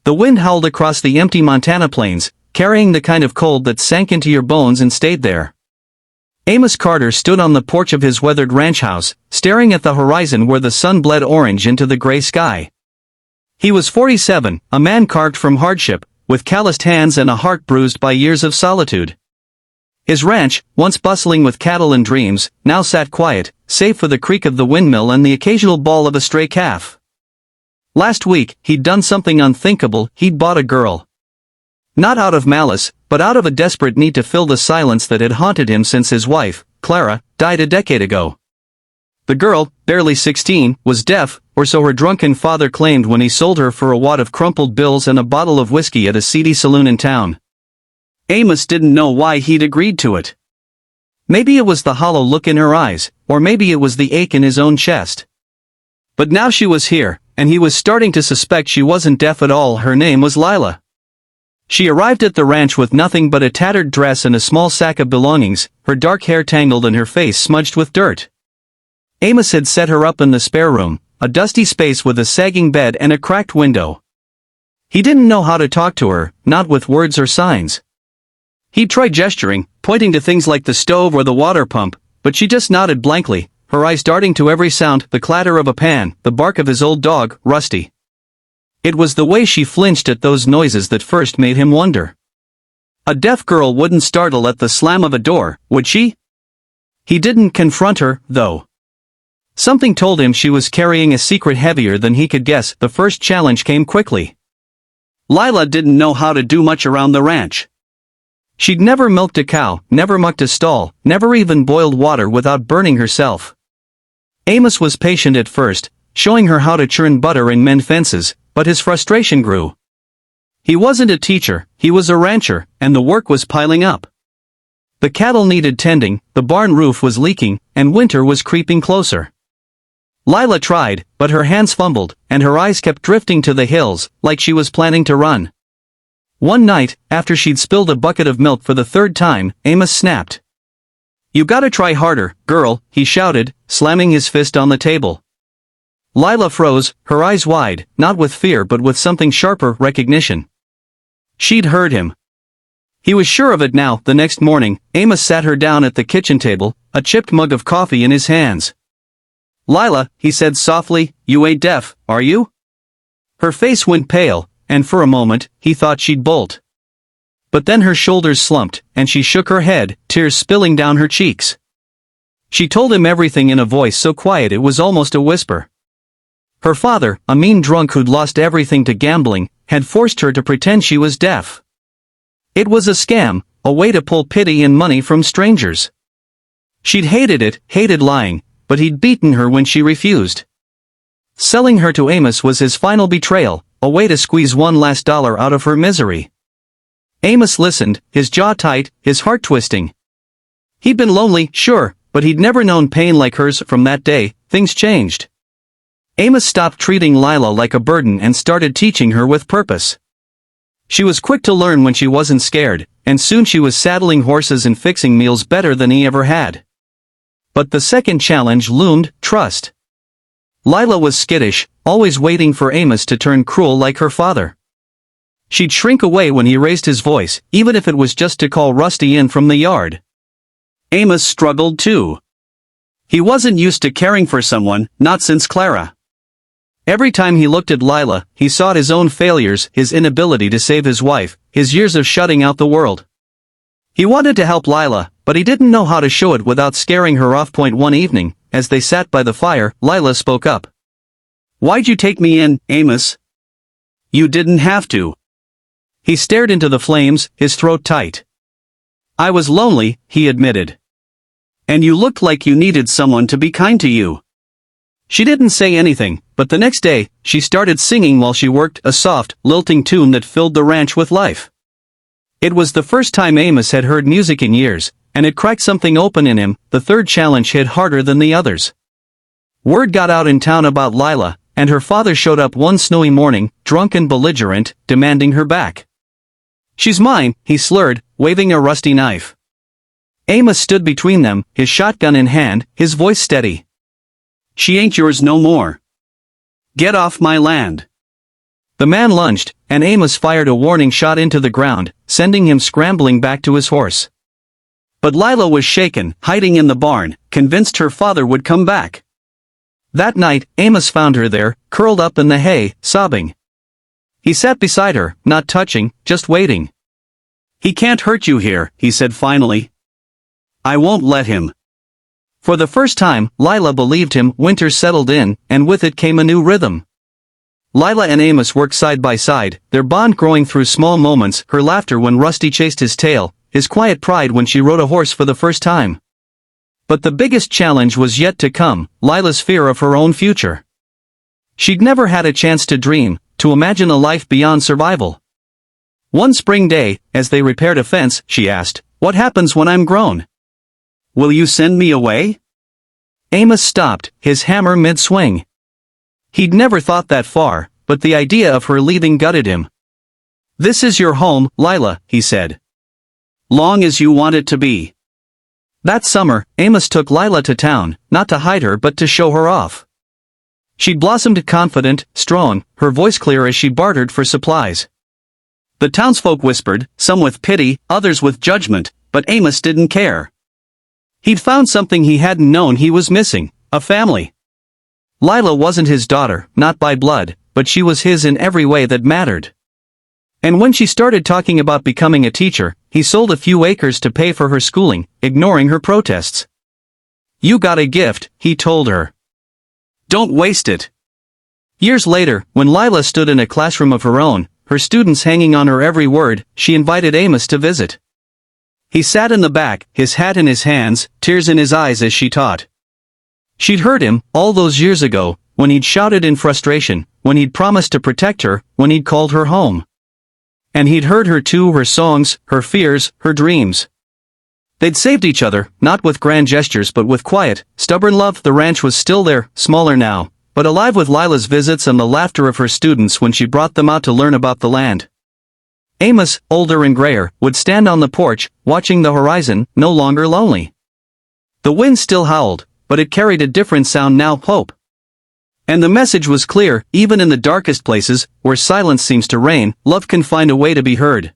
The wind howled across the empty Montana plains, carrying the kind of cold that sank into your bones and stayed there. Amos Carter stood on the porch of his weathered ranch house, staring at the horizon where the sun bled orange into the gray sky. He was 47, a man carved from hardship, with calloused hands and a heart bruised by years of solitude. His ranch, once bustling with cattle and dreams, now sat quiet, save for the creak of the windmill and the occasional bawl of a stray calf. Last week, he'd done something unthinkable. He'd bought a girl. Not out of malice, but out of a desperate need to fill the silence that had haunted him since his wife, Clara, died a decade ago. The girl, barely 16, was deaf, or so her drunken father claimed when he sold her for a wad of crumpled bills and a bottle of whiskey at a seedy saloon in town. Amos didn't know why he'd agreed to it. Maybe it was the hollow look in her eyes, or maybe it was the ache in his own chest. But now she was here, and he was starting to suspect she wasn't deaf at all. Her name was Lila. She arrived at the ranch with nothing but a tattered dress and a small sack of belongings, her dark hair tangled and her face smudged with dirt. Amos had set her up in the spare room, a dusty space with a sagging bed and a cracked window. He didn't know how to talk to her, not with words or signs. He'd tried gesturing, pointing to things like the stove or the water pump, but she just nodded blankly, her eyes darting to every sound, the clatter of a pan, the bark of his old dog, Rusty. It was the way she flinched at those noises that first made him wonder. A deaf girl wouldn't startle at the slam of a door, would she? He didn't confront her, though. Something told him she was carrying a secret heavier than he could guess. The first challenge came quickly. Lila didn't know how to do much around the ranch. She'd never milked a cow, never mucked a stall, never even boiled water without burning herself. Amos was patient at first, showing her how to churn butter and mend fences, but his frustration grew. He wasn't a teacher, he was a rancher, and the work was piling up. The cattle needed tending, the barn roof was leaking, and winter was creeping closer. Lila tried, but her hands fumbled, and her eyes kept drifting to the hills, like she was planning to run. One night, after she'd spilled a bucket of milk for the third time, Amos snapped. "You gotta try harder, girl," he shouted, slamming his fist on the table. Lila froze, her eyes wide, not with fear but with something sharper, recognition. She'd heard him. He was sure of it now. The next morning, Amos sat her down at the kitchen table, a chipped mug of coffee in his hands. "Lila," he said softly, "you ain't deaf, are you?" Her face went pale, and for a moment, he thought she'd bolt. But then her shoulders slumped, and she shook her head, tears spilling down her cheeks. She told him everything in a voice so quiet it was almost a whisper. Her father, a mean drunk who'd lost everything to gambling, had forced her to pretend she was deaf. It was a scam, a way to pull pity and money from strangers. She'd hated it, hated lying, but he'd beaten her when she refused. Selling her to Amos was his final betrayal, a way to squeeze one last dollar out of her misery. Amos listened, his jaw tight, his heart twisting. He'd been lonely, sure, but he'd never known pain like hers. From that day, things changed. Amos stopped treating Lila like a burden and started teaching her with purpose. She was quick to learn when she wasn't scared, and soon she was saddling horses and fixing meals better than he ever had. But the second challenge loomed: trust. Lila was skittish, always waiting for Amos to turn cruel like her father. She'd shrink away when he raised his voice, even if it was just to call Rusty in from the yard. Amos struggled too. He wasn't used to caring for someone, not since Clara. Every time he looked at Lila, he saw his own failures, his inability to save his wife, his years of shutting out the world. He wanted to help Lila, but he didn't know how to show it without scaring her off. One evening, as they sat by the fire, Lila spoke up. "Why'd you take me in, Amos?" "You didn't have to." He stared into the flames, his throat tight. "I was lonely," he admitted. "And you looked like you needed someone to be kind to you." She didn't say anything, but the next day, she started singing while she worked, a soft, lilting tune that filled the ranch with life. It was the first time Amos had heard music in years, and it cracked something open in him. The third challenge hit harder than the others. Word got out in town about Lila, and her father showed up one snowy morning, drunk and belligerent, demanding her back. "She's mine," he slurred, waving a rusty knife. Amos stood between them, his shotgun in hand, his voice steady. "She ain't yours no more. Get off my land." The man lunged, and Amos fired a warning shot into the ground, sending him scrambling back to his horse. But Lila was shaken, hiding in the barn, convinced her father would come back. That night, Amos found her there, curled up in the hay, sobbing. He sat beside her, not touching, just waiting. "He can't hurt you here," he said finally. "I won't let him." For the first time, Lila believed him. Winter settled in, and with it came a new rhythm. Lila and Amos worked side by side, their bond growing through small moments, her laughter when Rusty chased his tail, his quiet pride when she rode a horse for the first time. But the biggest challenge was yet to come, Lila's fear of her own future. She'd never had a chance to dream, to imagine a life beyond survival. One spring day, as they repaired a fence, she asked, "What happens when I'm grown? Will you send me away?" Amos stopped, his hammer mid-swing. He'd never thought that far, but the idea of her leaving gutted him. "This is your home, Lila," he said. "Long as you want it to be." That summer, Amos took Lila to town, not to hide her but to show her off. She'd blossomed confident, strong, her voice clear as she bartered for supplies. The townsfolk whispered, some with pity, others with judgment, but Amos didn't care. He'd found something he hadn't known he was missing, a family. Lila wasn't his daughter, not by blood, but she was his in every way that mattered. And when she started talking about becoming a teacher, he sold a few acres to pay for her schooling, ignoring her protests. "You got a gift," he told her. "Don't waste it." Years later, when Lila stood in a classroom of her own, her students hanging on her every word, she invited Amos to visit. He sat in the back, his hat in his hands, tears in his eyes as she taught. She'd heard him, all those years ago, when he'd shouted in frustration, when he'd promised to protect her, when he'd called her home. And he'd heard her too, her songs, her fears, her dreams. They'd saved each other, not with grand gestures but with quiet, stubborn love. The ranch was still there, smaller now, but alive with Lila's visits and the laughter of her students when she brought them out to learn about the land. Amos, older and grayer, would stand on the porch, watching the horizon, no longer lonely. The wind still howled, but it carried a different sound now, hope. And the message was clear, even in the darkest places, where silence seems to reign, love can find a way to be heard.